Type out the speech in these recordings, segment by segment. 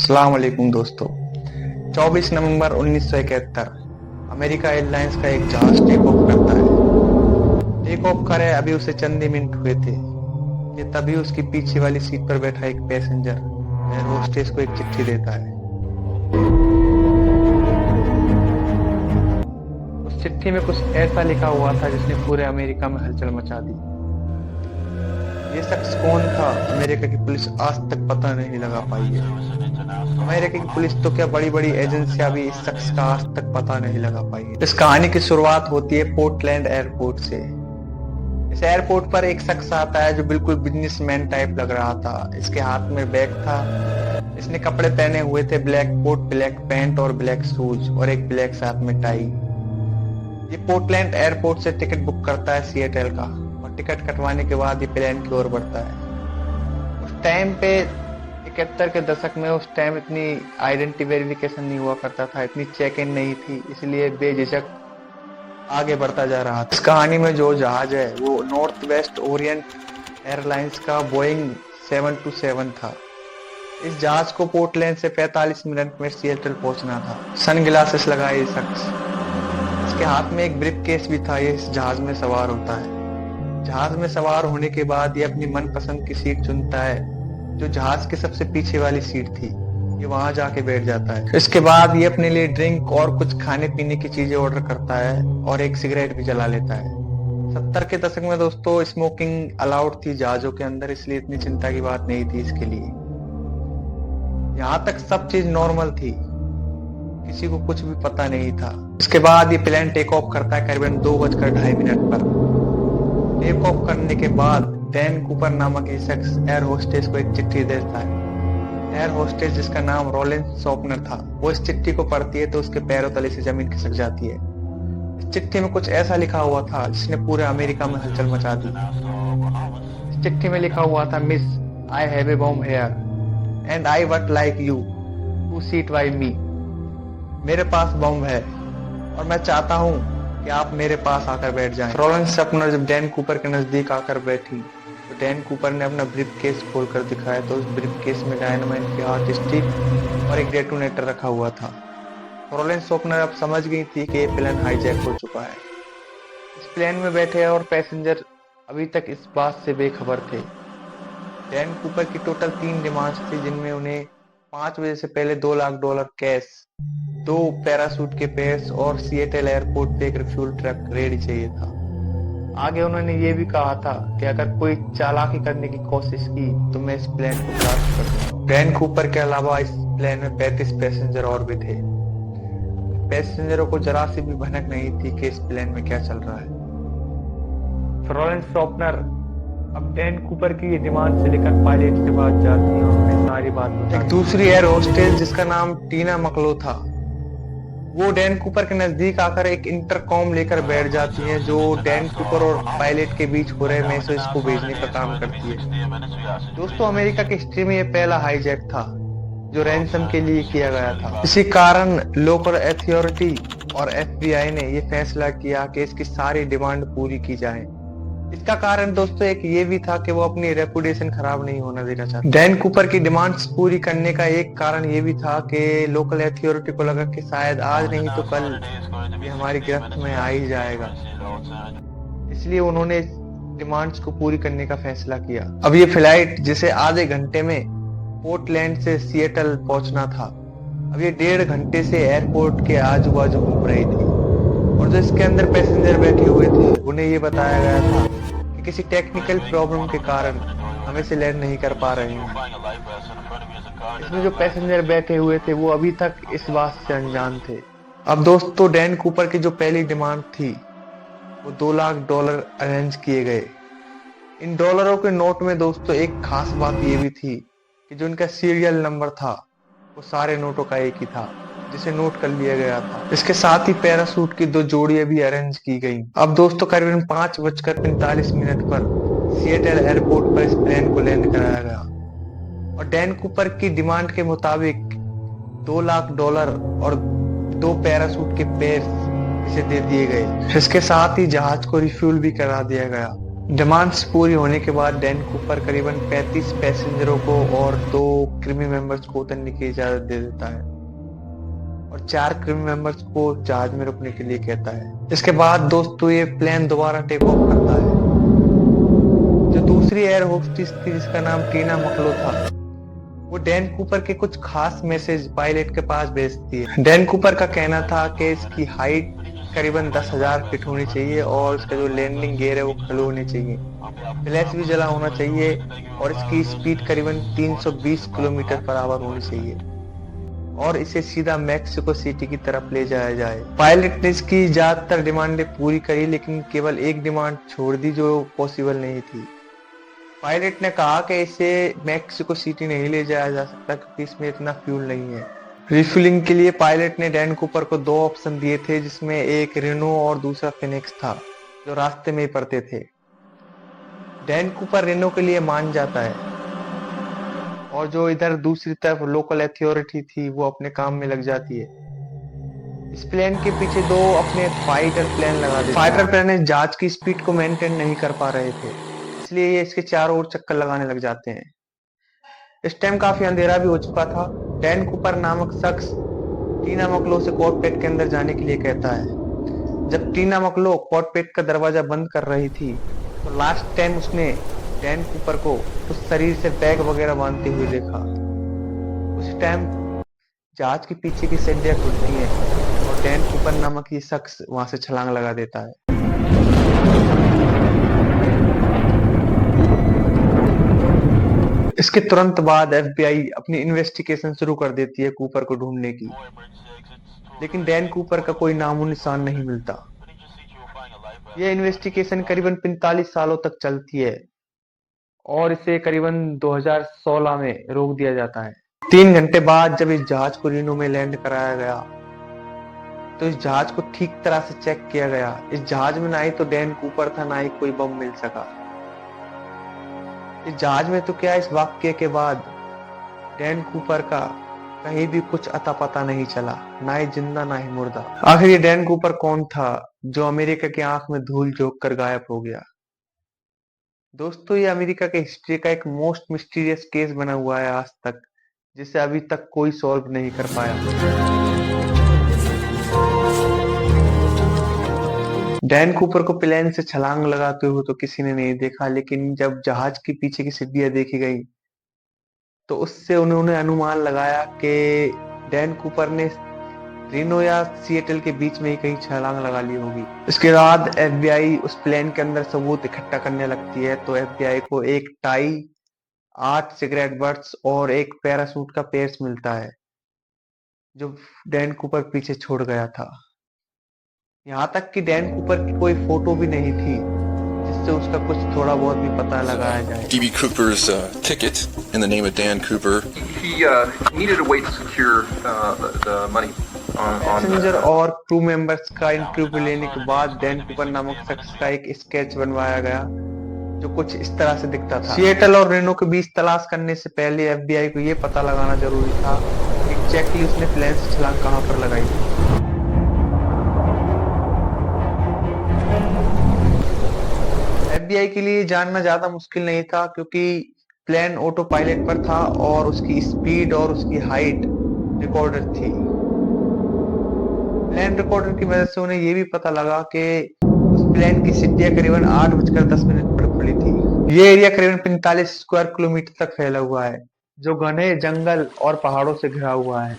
अस्सलाम वालेकुम दोस्तों। 24 नवंबर 1971 अमेरिका एयरलाइंस का एक जहाज टेक ऑफ करता है। टेक ऑफ करे अभी उसे चंद ही मिनट हुए थे कि तभी उसकी पीछे वाली सीट पर बैठा एक पैसेंजर एयर होस्टेस को एक चिट्ठी देता है। उस चिट्ठी में कुछ ऐसा लिखा हुआ था जिसने पूरे अमेरिका में हलचल मचा दी। ये शख्स कौन था, अमेरिका की पुलिस आज तक पता नहीं लगा पाई है। अमेरिका की पुलिस तो क्या, बड़ी बड़ी एजेंसियां भी इस शख्स का आज तक पता नहीं लगा पाई है। इस कहानी की शुरुआत होती है पोर्टलैंड एयरपोर्ट से। इस एयरपोर्ट पर एक शख्स आता है जो बिल्कुल बिजनेसमैन टाइप लग रहा था। इसके हाथ में बैग था। इसने कपड़े पहने हुए थे, ब्लैक कोट, ब्लैक पैंट और ब्लैक शूज और एक ब्लैक साथ में टाई। ये पोर्टलैंड एयरपोर्ट से टिकट बुक करता है सिएटल का, और टिकट कटवाने के बाद ये प्लेन की ओर बढ़ता है। उस टाइम पे 71 के दशक में, उस टाइम इतनी आइडेंटिटी वेरिफिकेशन नहीं हुआ करता था, इतनी चेक इन नहीं थी, इसलिए बेझिझक आगे बढ़ता जा रहा था। इस कहानी में जो जहाज है वो नॉर्थ वेस्ट ओरिएंट एयरलाइंस का बोइंग 727 था। इस जहाज को पोर्टलैंड से 45 मिनट में सिएटल पहुंचना था। सन ग्लासेस लगाए ये शख्स, इसके हाथ में एक ब्रीफ केस भी था। ये इस जहाज में सवार होता है। जहाज में सवार होने के बाद ये अपनी मनपसंद की सीट चुनता है, जो जहाज के सबसे पीछे वाली सीट थी। ये वहां जाके बैठ जाता है। इसके बाद ये अपने लिए ड्रिंक और कुछ खाने पीने की चीजें ऑर्डर करता है और एक सिगरेट भी जला लेता है। 70 के दशक में दोस्तों स्मोकिंग अलाउड थी जहाजों के अंदर, इसलिए इतनी चिंता की बात नहीं थी इसके लिए। यहाँ तक सब चीज नॉर्मल थी, किसी को कुछ भी पता नहीं था। इसके बाद ये प्लेन टेक ऑफ करता है करीबन 2:02 पर। टेक ऑफ करने के बाद डैन कूपर नामक एक शख्स एयर होस्टेस को एक चिट्ठी देता है। एयर होस्टेस, जिसका नाम रोलेंस शॉपनर था, वो इस चिट्ठी को पढ़ती है तो उसके पैरों तले से जमीन खिसक जाती है। इस चिट्ठी में कुछ ऐसा लिखा हुआ था जिसने पूरे अमेरिका में हलचल मचा दी। इस चिट्ठी में लिखा हुआ था, miss, I have a bomb here and I would like you to seat by me. मेरे पास बॉम्ब है और मैं चाहता हूँ कि आप मेरे पास आकर बैठ जाएं। रोलेंस शॉपनर जब डैन कूपर के नजदीक आकर बैठी तो डैन कूपर ने अपना ब्रीफ केस खोलकर दिखाया तो उस ब्रीफ केस में डायनामाइट की हॉट स्टिक और एक डेटोनेटर रखा हुआ था। रोलेंस शॉपनर अब समझ गई थी कि ये प्लेन हाईजैक हो चुका है। इस प्लेन में बैठे और पैसेंजर अभी तक इस बात से बेखबर थे। डैन कूपर की टोटल 3 डिमांड्स थी, जिनमें उन्हें 5 बजे से पहले $2 लाख कैश, 2 पैराशूट के पेयर्स और सिएटल एयरपोर्ट पे एक रिफ्यूल ट्रक रेडी चाहिए था। आगे उन्होंने ये भी कहा था कि अगर कोई चालाकी करने की कोशिश की तो मैं इस प्लेन को ब्लास्ट कर दूंगा। डैन कूपर के अलावा इस प्लेन में 35 पैसेंजर और भी थे। पैसेंजरों को जरा सी भी भनक नहीं थी कि इस प्लेन में क्या चल रहा है। रोलेंस शॉपनर अब डैन कूपर की डिमांड से लेकर पायलट के पास जाती है और उन्हें सारी बात बताती है। एक दूसरी एयर होस्टेस जिसका नाम टीना मकलो था, वो डैन कूपर के नजदीक आकर एक इंटरकॉम लेकर बैठ जाती है, जो डैन कूपर और पायलट के बीच हो रहे मैसेज को भेजने का काम करती है। दोस्तों, अमेरिका की हिस्ट्री में यह पहला हाईजैक था जो रैंसम के लिए किया गया था। इसी कारण लोकल अथॉरिटी और एफबीआई ने यह फैसला किया कि इसकी सारी डिमांड पूरी की जाए। इसका कारण दोस्तों एक ये भी था कि वो अपनी रेपुटेशन खराब नहीं होना देना चाहते। डैन कूपर की डिमांड्स पूरी करने का एक कारण ये भी था कि लोकल अथॉरिटी को लगा कि शायद आज नहीं तो कल ये हमारी गिरफ्त में आ ही जाएगा, इसलिए उन्होंने इस डिमांड्स को पूरी करने का फैसला किया। अब ये फ्लाइट जिसे आधे घंटे में पोर्टलैंड से सिएटल पहुंचना था, अब ये 1.5 घंटे से एयरपोर्ट के आजू बाजू घूम रही थी, और जो इसके अंदर पैसेंजर बैठे हुए थे उन्हें ये बताया गया था कि किसी टेक्निकल प्रॉब्लम के कारण हम इसे लैंड नहीं कर पा रहे हैं। इसमें जो पैसेंजर बैठे हुए थे वो अभी तक इस बात से अनजान थे। अब दोस्तों, डैन कूपर की जो पहली डिमांड थी वो $2 लाख अरेंज किए गए। इन डॉलरों के नोट में दोस्तों एक खास बात ये भी थी कि जो इनका सीरियल नंबर था वो सारे नोटों का एक ही था, जिसे नोट कर लिया गया था। इसके साथ ही पैराशूट की 2 जोड़ियां भी अरेंज की गई। अब दोस्तों करीबन 5:45 पर सिएटल एयरपोर्ट पर इस प्लेन को लैंड कराया गया, और डैन कूपर की डिमांड के मुताबिक $2 लाख और 2 पैराशूट के पेयर्स इसे दे दिए गए। इसके साथ ही जहाज को रिफ्यूल भी करा दिया गया। डिमांड्स पूरी होने के बाद डैन कूपर करीबन 35 पैसेंजरों को और 2 क्रीमी मेंबर्स को उतरने की इजाजत दे देता है और 4 क्रीमी मेंबर्स को जहाज में रुकने के लिए कहता है। इसके बाद दोस्तों ये प्लेन दोबारा टेक ऑफ करता है। जो दूसरी एयर होस्टेस थी जिसका नाम टीना मकलो था, वो डैन कूपर के कुछ खास मैसेज पायलट के पास भेजती है। डैन कूपर का कहना था कि इसकी हाइट करीबन 10,000 फीट होनी चाहिए और इसका जो लैंडिंग गियर है वो खड़े होने चाहिए, फ्लैश भी जला होना चाहिए और इसकी स्पीड करीबन 320 किलोमीटर पर आवर होनी चाहिए और इसे सीधा मैक्सिको सिटी की तरफ ले जाया जाए। पायलट ने इसकी ज्यादातर डिमांडें पूरी करी, लेकिन केवल एक डिमांड छोड़ दी जो पॉसिबल नहीं थी। पायलट ने कहा कि इसे मैक्सिको सिटी नहीं ले जाया जा सकता क्योंकि इसमें इतना फ्यूल नहीं है। रिफ्यूलिंग के लिए पायलट ने डैन कूपर को 2 ऑप्शन दिए थे, जिसमें एक रेनो और दूसरा फिनिक्स था जो रास्ते में ही पड़ते थे। डैन कूपर रेनो के लिए मान जाता है और जो इधर दूसरी तरफ लोकल अथॉरिटी थी वो अपने काम में लग जाती है। इस प्लेन के पीछे 2 अपने फाइटर प्लेन लगा देते। फाइटर प्लेन जहाज की स्पीड को मेंटेन नहीं कर पा रहे थे, इसलिए ये इसके चारों ओर चक्कर लगाने लग जाते हैं। इस टाइम काफी अंधेरा भी हो चुका था। डैन कूपर नामक शख्स टीना मकलो से कॉकपिट के अंदर जाने के लिए कहता है। जब टीना मकलो कॉकपिट का दरवाजा बंद कर रही थी तो लास्ट टाइम उसने डैन कूपर को उस शरीर से बैग वगैरह बांधते हुए देखा। उस टाइम जहाज के पीछे की सीढ़ियां खुलती हैं और डैन कूपर नामक ये शख्स वहां से छलांग लगा देता है। इसके तुरंत बाद एफबीआई अपनी इन्वेस्टिगेशन शुरू कर देती है कूपर को ढूंढने की, लेकिन डैन कूपर का कोई नामो निशान नहीं मिलता। यह इन्वेस्टिगेशन करीबन 45 सालों तक चलती है और इसे करीबन 2016 में रोक दिया जाता है। 3 घंटे बाद जब इस जहाज को रीनो में लैंड कराया गया तो इस जहाज को ठीक तरह से चेक किया गया। इस जहाज में ना ही तो डैन कूपर था, ना ही कोई बम मिल सका। इस जहाज में तो क्या, इस वाक्य के बाद डैन कूपर का कहीं भी कुछ अता पता नहीं चला, ना ही जिंदा ना ही मुर्दा। आखिर ये डैन कूपर कौन था जो अमेरिका की आंख में धूल झोंक कर गायब हो गया? दोस्तों ये अमेरिका के हिस्ट्री का एक मोस्ट मिस्टीरियस केस बना हुआ है आज तक, जिसे अभी तक कोई सॉल्व नहीं कर पाया। डैन कूपर को प्लेन से छलांग लगाते हुए तो किसी ने नहीं देखा, लेकिन जब जहाज के पीछे की सीढ़ियां देखी गई तो उससे उन्होंने अनुमान लगाया कि डैन कूपर ने रीनो या सिएटल के बीच में ही कहीं छलांग लगा ली होगी। इसके बाद एफबीआई उस प्लेन के अंदर सबूत इकट्ठा करने लगती है तो एफबीआई को एक टाई, 8 सिगरेट बट्स और एक पैरासूट का पेयर्स मिलता है जो डैन कूपर पीछे छोड़ गया था। यहाँ तक कि डैन कूपर की कोई फोटो भी नहीं थी जिससे उसका कुछ थोड़ा बहुत भी पता लगाया जाए। DB Cooper's ticket in the name of Dan Cooper. He needed a way to secure the money on passenger और क्रू मेंबर्स का इंटरव्यू लेने के बाद डैन कूपर नामक शख्स का एक स्केच बनवाया गया जो कुछ इस तरह से दिखता था। सिएटल और रेनो के बीच तलाश करने से पहले एफबीआई को यह पता लगाना जरूरी था कि एग्जैक्टली उसने प्लेन से छलांग कहां पर लगाई थी। एफबीआई के लिए जानना ज्यादा मुश्किल नहीं था क्योंकि प्लेन ऑटो पायलट पर था और उसकी स्पीड और उसकी हाइट रिकॉर्डर थी। प्लेन रिकॉर्डर की मदद से उन्हें यह भी पता लगा कि उस प्लेन की सीढ़ियां करीबन 8:10 पर खुली थी। ये एरिया करीबन 45 स्क्वायर किलोमीटर तक फैला हुआ है जो घने जंगल और पहाड़ों से घिरा हुआ है।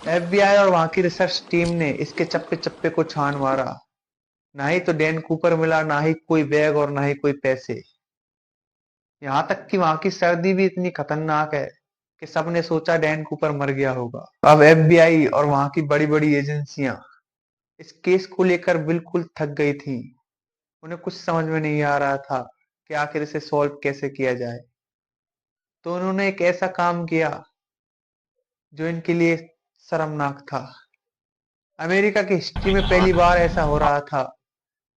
एफबीआई और वहां की रिसर्च टीम ने इसके चप्पे चप्पे को छान मारा। ना ही तो डैन कूपर मिला, ना ही कोई बैग और ना ही कोई पैसे। यहाँ तक कि वहां की सर्दी भी इतनी खतरनाक है कि सबने सोचा डैन कूपर मर गया होगा। अब एफबीआई और वहां की बड़ी बड़ी एजेंसियां इस केस को लेकर बिल्कुल थक गई थी। उन्हें कुछ समझ में नहीं आ रहा था कि आखिर इसे सॉल्व कैसे किया जाए। तो उन्होंने एक ऐसा काम किया जो इनके लिए शर्मनाक था। अमेरिका की हिस्ट्री में पहली बार ऐसा हो रहा था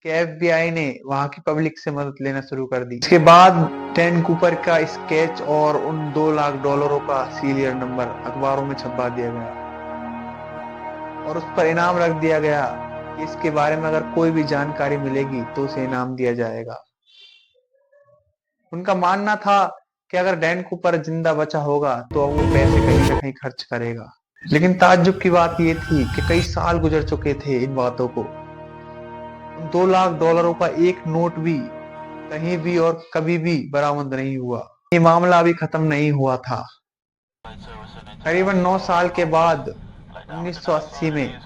कि एफबीआई ने वहां की पब्लिक से मदद लेना शुरू कर दी। इसके बाद डैन कूपर का स्केच और उन $2 लाख का सीरियल नंबर अखबारों में छपवा दिया गया और उस पर इनाम रख दिया गया कि इसके बारे में अगर कोई भी जानकारी मिलेगी तो उसे इनाम दिया जाएगा। उनका मानना था कि अगर डैन कूपर जिंदा बचा होगा तो वो पैसे कहीं ना कहीं खर्च करेगा। लेकिन ताज्जुब की बात ये थी कि कई साल गुजर चुके थे इन बातों को। उन $2 लाख का एक नोट भी कहीं भी और कभी भी बरामद नहीं हुआ। ये मामला अभी खत्म नहीं हुआ था। करीबन 9 साल के बाद 1980 में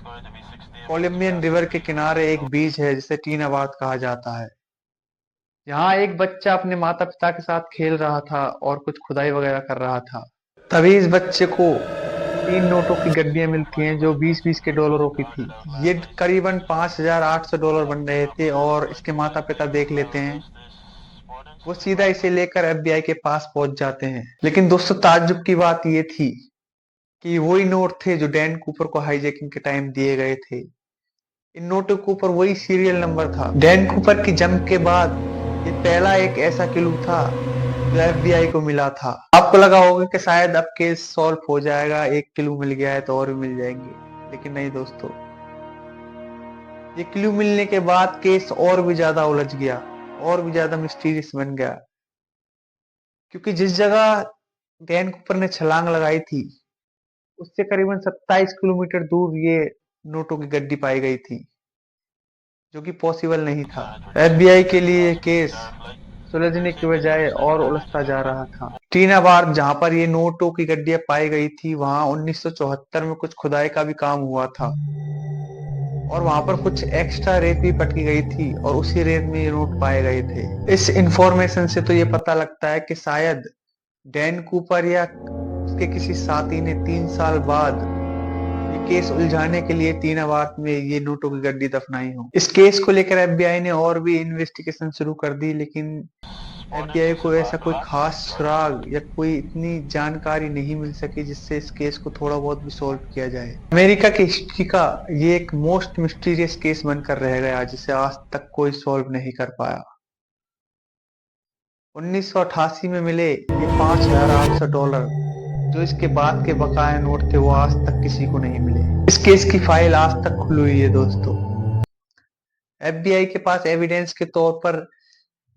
कोलंबियन रिवर के किनारे एक बीच है जिसे टीना बाथ कहा जाता है। यहाँ एक बच्चा अपने माता पिता के साथ खेल रहा था और कुछ खुदाई वगैरह कर रहा था। तभी इस बच्चे को 3 नोटों की गड्डियां मिलती हैं जो 20-20 के डॉलरों की थी। ये करीबन $5,800 बन रहे थे और इसके माता पिता देख लेते हैं। वो सीधा इसे लेकर एफबीआई के पास पहुंच जाते हैं। लेकिन दोस्तों ताज्जुब की बात ये थी कि वही नोट थे जो डैन कूपर को हाईजैकिंग के टाइम दिए गए थे। इन नोटों के ऊपर वही सीरियल नंबर था। डैन कूपर की जंप के बाद ये पहला एक ऐसा क्लू था जो एफबीआई को मिला था। आपको लगा होगा कि शायद अब केस सॉल्व हो जाएगा, एक क्लू मिल गया है तो और भी मिल जाएंगे, लेकिन नहीं दोस्तों। ये क्लू मिलने के बाद केस और भी ज्यादा उलझ गया, और भी ज्यादा मिस्टीरियस बन गया, क्योंकि जिस जगह डैन कूपर ने छलांग लगाई थी उससे करीबन 27 किलोमीटर दूर ये नोटों की गड्डी पाई गई थी, जो कि पॉसिबल नहीं था। एफबीआई के लिए ये केस सुलझने की बजाय और उलझता जा रहा था। टीना बार जहां पर ये नोटों की गड्डियां पाई गई थी वहां 1974 में कुछ खुदाई का भी काम हुआ था और वहां पर कुछ एक्स्ट्रा रेत भी पटकी गई थी और उसी रेत में ये नोट पाए गए थे। इस इंफॉर्मेशन से तो ये पता लगता है कि शायद डैन कूपर या उसके किसी साथी ने 3 साल बाद ये केस उलझाने के लिए टीना बार में ये नोटों की गड्डी दफनाई हो। इस केस को लेकर एफबीआई ने और भी इन्वेस्टिगेशन शुरू कर दी, लेकिन एफबीआई को ऐसा कोई खास सुराग या कोई इतनी जानकारी नहीं मिल सकी जिससे इस केस को थोड़ा बहुत भी सॉल्व किया जाए। अमेरिका की हिस्ट्री का ये एक मोस्ट मिस्टीरियस केस बनकर रह गया जिसे आज तक कोई सॉल्व नहीं कर पाया। 1988 में मिले ये $5,800 जो इसके बाद के बकाया नोट थे वो आज तक किसी को नहीं मिले। इस केस की फाइल आज तक खुली हुई है दोस्तों। एफबीआई के पास एविडेंस के तौर पर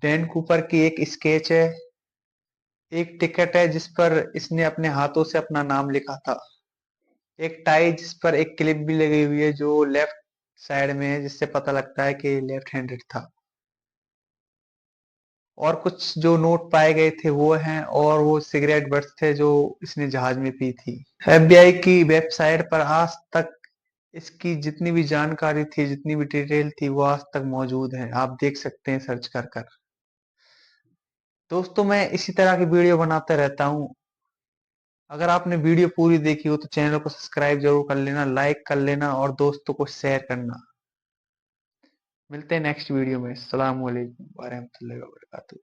डैन कूपर की एक स्केच है, एक टिकट है जिस पर इसने अपने हाथों से अपना नाम लिखा था, एक टाई जिस पर एक क्लिप भी लगी हुई है जो लेफ्ट साइड में है जिससे पता लगता है कि लेफ्ट हैंडेड था, और कुछ जो नोट पाए गए थे वो हैं, और वो सिगरेट बट्स थे जो इसने जहाज में पी थी। एफबीआई की वेबसाइट पर आज तक इसकी जितनी भी जानकारी थी, जितनी भी डिटेल थी वो आज तक मौजूद है, आप देख सकते हैं सर्च कर कर। दोस्तों मैं इसी तरह की वीडियो बनाता रहता हूँ। अगर आपने वीडियो पूरी देखी हो तो चैनल को सब्सक्राइब जरूर कर लेना, लाइक कर लेना और दोस्तों को शेयर करना। मिलते हैं नेक्स्ट वीडियो में। अस्सलाम वालेकुम व रहमतुल्लाहि व बरकातुहू।